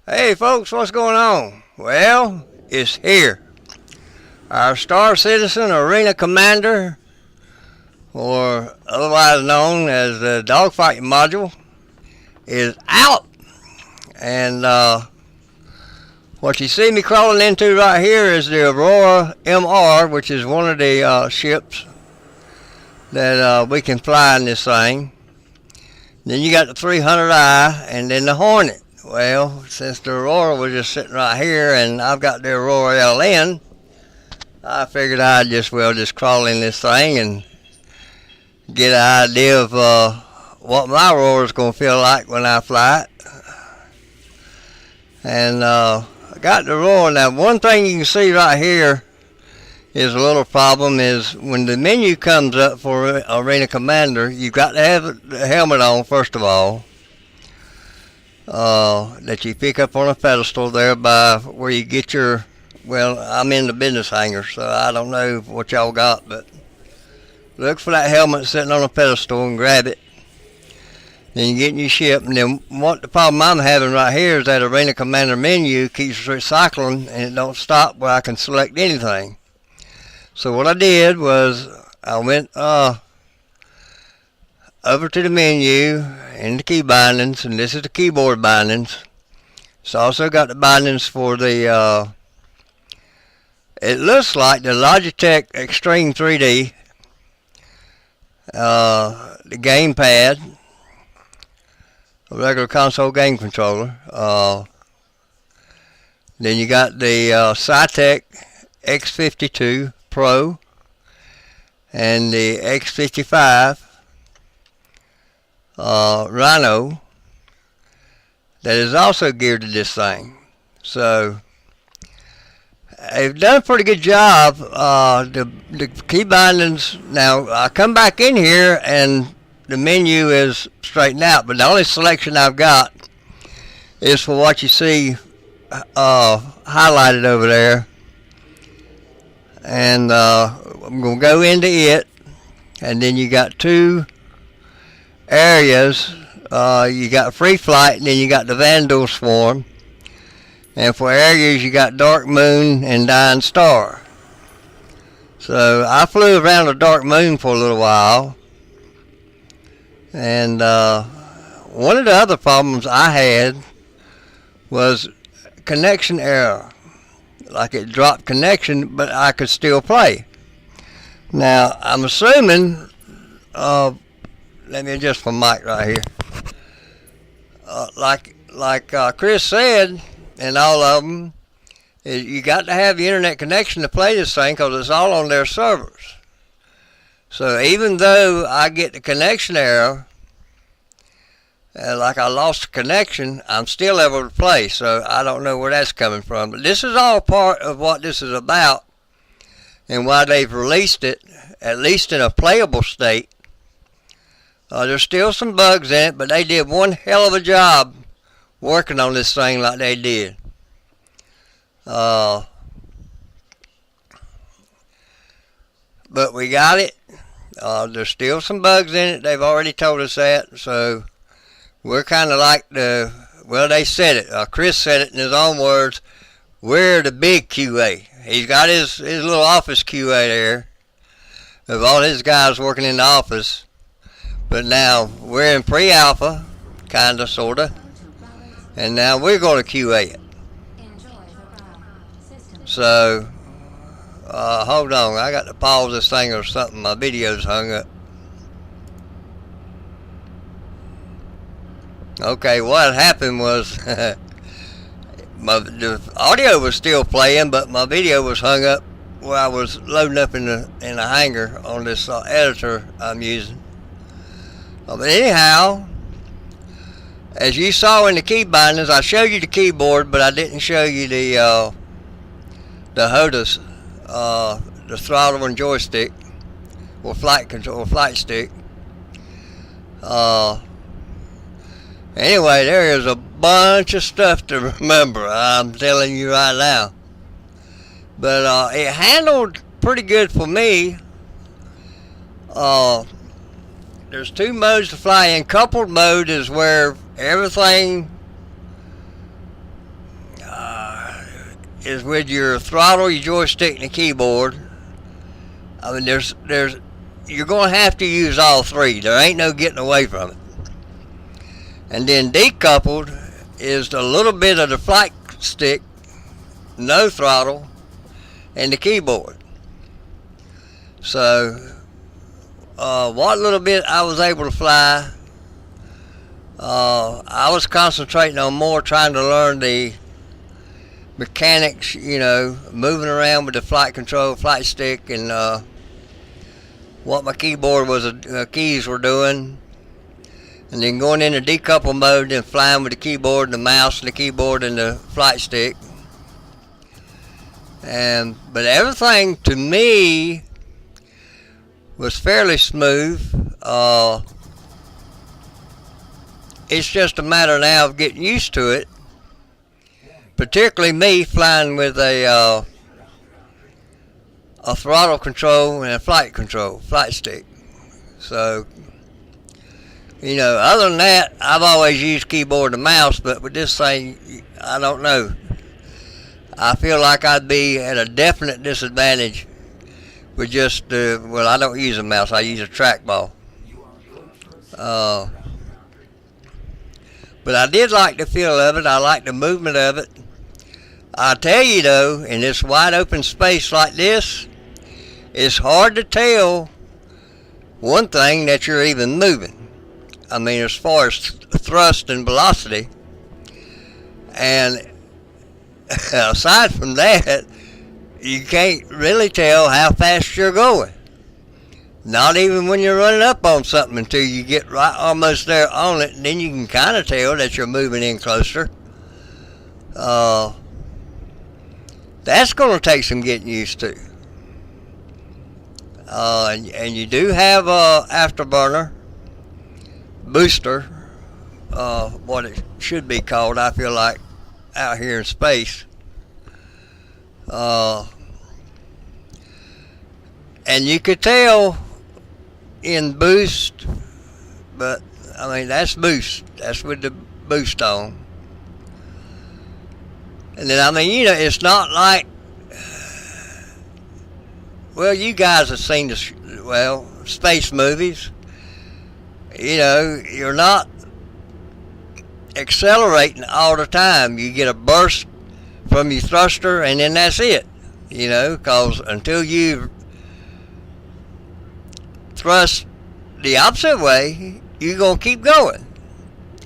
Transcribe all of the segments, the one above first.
Hey folks, what's going on? Well, it's here. Our Star Citizen Arena Commander, or otherwise known as the Dogfighting Module, is out. And what you see me crawling into right here is the Aurora MR, which is one of the ships that we can fly in this thing. Then you got the 300i and then the Hornet. Well, since the Aurora was just sitting right here and I've got the Aurora LN, I figured I'd just crawl in this thing and get an idea of what my Aurora's going to feel like when I fly it. And I got the Aurora. Now, one thing you can see right here is a little problem is when the menu comes up for Arena Commander, you've got to have the helmet on first of all. That you pick up on a pedestal there by where you get your, well, I'm in the business hangar, so I don't know what y'all got, but look for that helmet sitting on a pedestal and grab it. Then you get in your ship, and then what the problem I'm having right here is that Arena Commander menu keeps recycling and it don't stop where I can select anything. So what I did was I went over to the menu and the key bindings, and this is the keyboard bindings. It's also got the bindings for the it looks like the Logitech Extreme 3D, the gamepad, a regular console game controller. Then you got the Cytec X52 Pro and the X55 Rhino that is also geared to this thing. So they've done a pretty good job. The key bindings, now I come back in here and the menu is straightened out, but the only selection I've got is for what you see highlighted over there. And I'm going to go into it, and then you got two areas. You got free flight, and then you got the Vandal Swarm. And for areas, you got Dark Moon and Dying Star. So I flew around the Dark Moon for a little while. And one of the other problems I had was connection error. Like it dropped connection, but I could still play. Now, I'm assuming, let me adjust my mic right here. Like Chris said, and all of them, you got to have the internet connection to play this thing because it's all on their servers. So even though I get the connection error, like I lost the connection, I'm still able to play. So I don't know where that's coming from. But this is all part of what this is about and why they've released it, at least in a playable state. There's still some bugs in it, but they did one hell of a job working on this thing like they did. But we got it. There's still some bugs in it. They've already told us that. So we're kind of like well, they said it. Chris said it in his own words. We're the big QA. He's got his little office QA there of all his guys working in the office. But now we're in pre-alpha, kind of, sort of. And now we're going to QA it. So, hold on. I got to pause this thing or something. My video's hung up. Okay, what happened was the audio was still playing, but my video was hung up where I was loading up in the hangar on this editor I'm using. But anyhow, as you saw in the key bindings, I showed you the keyboard, but I didn't show you the HOTAS, the throttle and joystick, or flight control, or flight stick. Anyway, there is a bunch of stuff to remember, I'm telling you right now. But it handled pretty good for me. There's two modes to fly in. Coupled mode is where everything is with your throttle, your joystick, and the keyboard. I mean, you're going to have to use all three. There ain't no getting away from it. And then decoupled is a little bit of the flight stick, no throttle, and the keyboard. So, what little bit I was able to fly, I was concentrating on more trying to learn the mechanics, moving around with the flight control, flight stick, and what my keyboard keys were doing. And then going into decouple mode and flying with the keyboard and the mouse and the keyboard and the flight stick. But everything to me was fairly smooth. It's just a matter now of getting used to it. Particularly me flying with a throttle control and a flight stick. So, other than that, I've always used keyboard and mouse, but with this thing, I don't know. I feel like I'd be at a definite disadvantage with just, I don't use a mouse, I use a trackball. But I did like the feel of it, I like the movement of it. I tell you though, in this wide open space like this, it's hard to tell one thing that you're even moving. I mean, as far as thrust and velocity. And aside from that, you can't really tell how fast you're going. Not even when you're running up on something until you get right almost there on it, and then you can kind of tell that you're moving in closer. That's going to take some getting used to. And you do have a afterburner booster, what it should be called, I feel like, out here in space. And you could tell in boost, but I mean, that's boost. That's with the boost on. And then, I mean, it's not like, well, you guys have seen space movies. You're not accelerating all the time. You get a burst from your thruster, and then that's it. Because until you thrust the opposite way, you're going to keep going.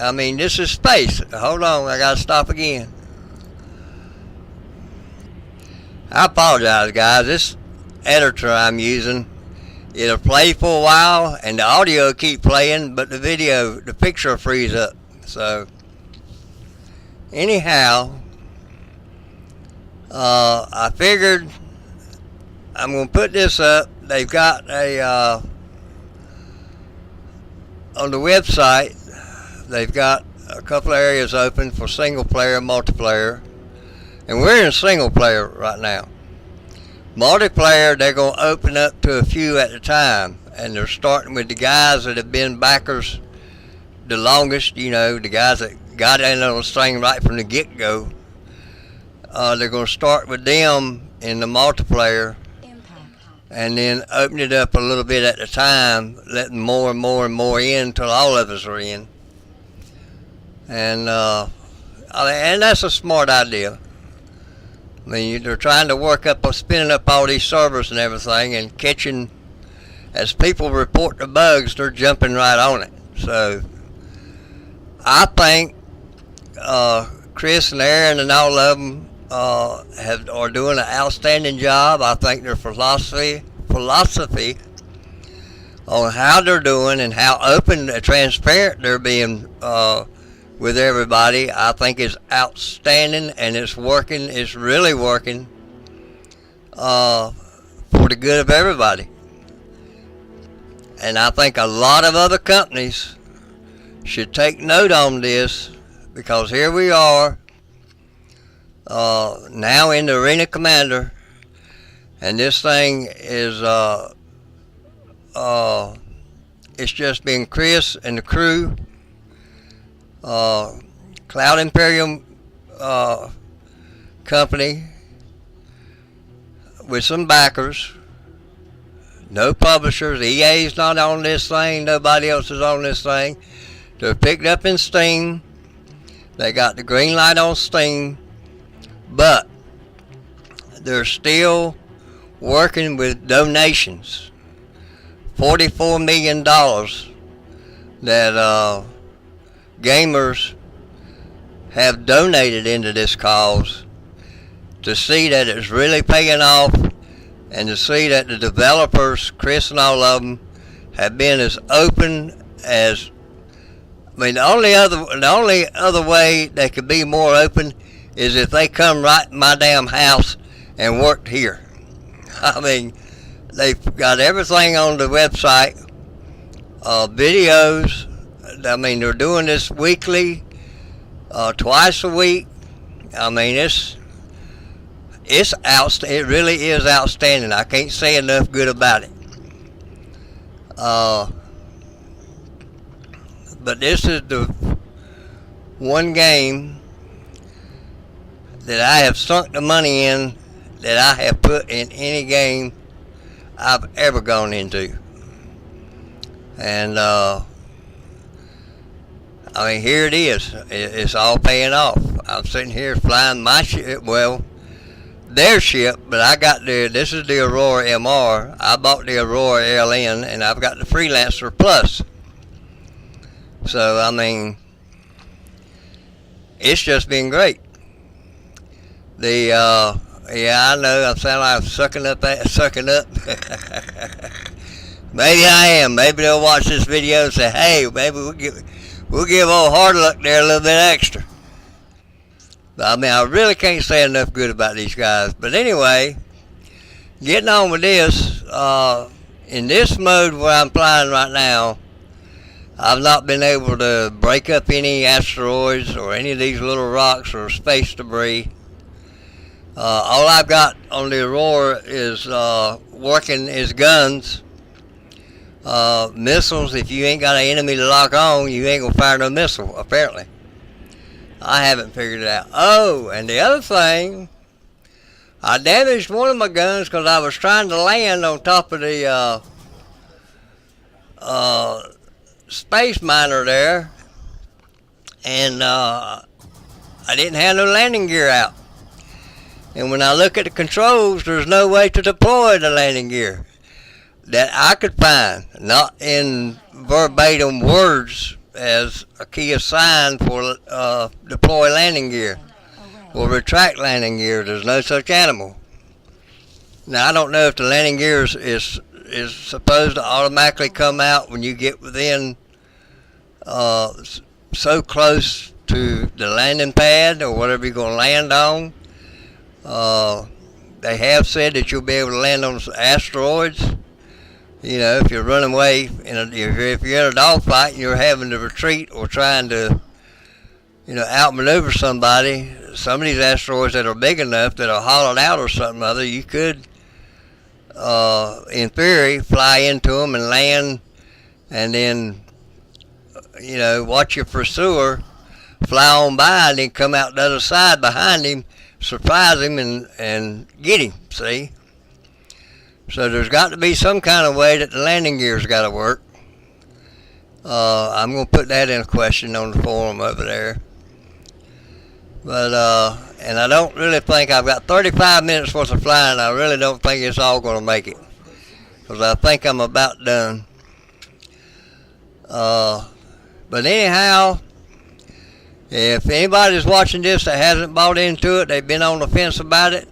I mean, this is space. Hold on, I got to stop again. I apologize, guys. This editor I'm using, it'll play for a while and the audio keep playing, but the picture will freeze up. So anyhow, I figured I'm going to put this up. They've got on the website, they've got a couple of areas open for single player, multiplayer, and we're in single player right now. Multiplayer, they're going to open up to a few at a time, and they're starting with the guys that have been backers the longest, the guys that got in on this thing right from the get-go. They're going to start with them in the multiplayer, and then open it up a little bit at a time, letting more and more and more in until all of us are in. And that's a smart idea. I mean, they're trying to work up, spinning up all these servers and everything, and catching, as people report the bugs, they're jumping right on it. So I think Chris and Aaron and all of them are doing an outstanding job. I think their philosophy on how they're doing and how open and transparent they're being with everybody, I think is outstanding, and it's working. It's really working for the good of everybody. And I think a lot of other companies should take note on this, because here we are now in the Arena Commander, and this thing is it's just been Chris and the crew, Cloud Imperium company, with some backers. No publishers. EA's not on this thing. Nobody else is on this thing. They're picked up in Steam. They got the green light on Steam. But they're still working with donations. $44 million that gamers have donated into this cause to see that it's really paying off, and to see that the developers, Chris and all of them, have been as open as, I mean, the only other way they could be more open is if they come right in my damn house and worked here. I mean, they've got everything on the website, videos. I mean, they're doing this weekly, twice a week. I mean, it really is outstanding. I can't say enough good about it. But this is the one game that I have sunk the money in that I have put in any game I've ever gone into. And I mean, here it is. It's all paying off. I'm sitting here flying my ship, well, their ship, but I got this is the Aurora MR. I bought the Aurora LN, and I've got the Freelancer Plus. So, I mean, it's just been great. Yeah, I know I sound like I'm sucking up. Maybe I am. Maybe they'll watch this video and say, hey, maybe we'll give old Hard Luck there a little bit extra. But, I mean, I really can't say enough good about these guys. But anyway, getting on with this, in this mode where I'm flying right now, I've not been able to break up any asteroids or any of these little rocks or space debris. All I've got on the Aurora is working is guns. Missiles, if you ain't got an enemy to lock on, you ain't gonna fire no missile, apparently. I haven't figured it out. Oh, and the other thing, I damaged one of my guns because I was trying to land on top of the space miner there, and I didn't have no landing gear out. And when I look at the controls, there's no way to deploy the landing gear that I could find, not in verbatim words as a key assigned for deploy landing gear or retract landing gear. There's no such animal. Now, I don't know if the landing gear is supposed to automatically come out when you get within so close to the landing pad or whatever you're going to land on. They have said that you'll be able to land on asteroids. You know, if you're running away, if you're in a dogfight and you're having to retreat or trying to, outmaneuver somebody, some of these asteroids that are big enough that are hollowed out or something other, you could, in theory, fly into them and land, and then, watch your pursuer fly on by and then come out the other side behind him, surprise him, and get him, see? So there's got to be some kind of way that the landing gear's got to work. I'm going to put that in a question on the forum over there. But, and I don't really think I've got 35 minutes worth of flying. I really don't think it's all going to make it, because I think I'm about done. But anyhow, if anybody's watching this that hasn't bought into it, they've been on the fence about it,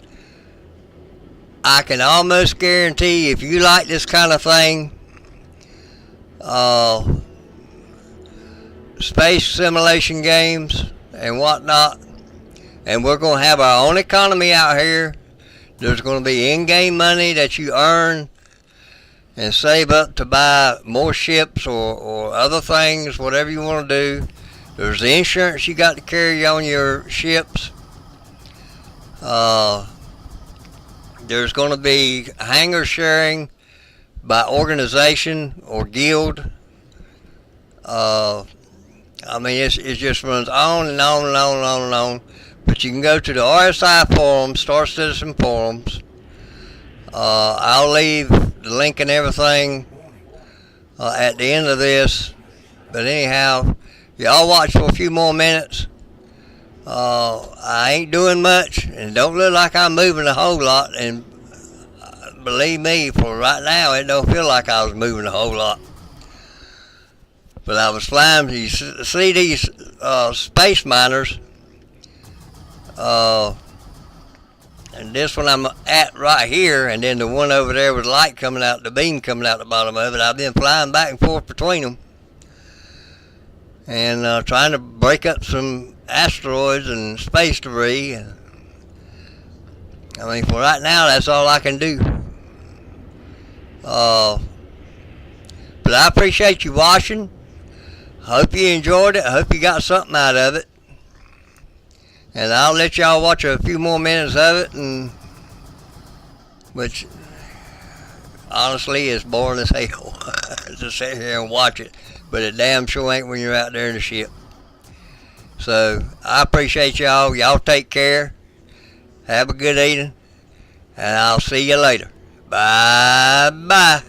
I can almost guarantee if you like this kind of thing, space simulation games and whatnot, and we're going to have our own economy out here. There's going to be in-game money that you earn and save up to buy more ships or other things, whatever you want to do. There's the insurance you got to carry on your ships. There's going to be hangar sharing by organization or guild. I mean, it just runs on and on and on and on and on. But you can go to the RSI forums, Star Citizen forums, I'll leave the link and everything at the end of this. But anyhow, y'all watch for a few more minutes. I ain't doing much, and it don't look like I'm moving a whole lot. And believe me, for right now, it don't feel like I was moving a whole lot. But I was flying. You see these space miners, and this one I'm at right here, and then the one over there with the light coming out, the beam coming out the bottom of it. I've been flying back and forth between them, and trying to break up some asteroids and space debris. I mean, for right now, that's all I can do. But I appreciate you watching. Hope you enjoyed it. I hope you got something out of it. And I'll let y'all watch a few more minutes of it, and which honestly is boring as hell to sit here and watch it. But it damn sure ain't when you're out there in the ship. So I appreciate y'all. Y'all take care. Have a good evening. And I'll see you later. Bye bye.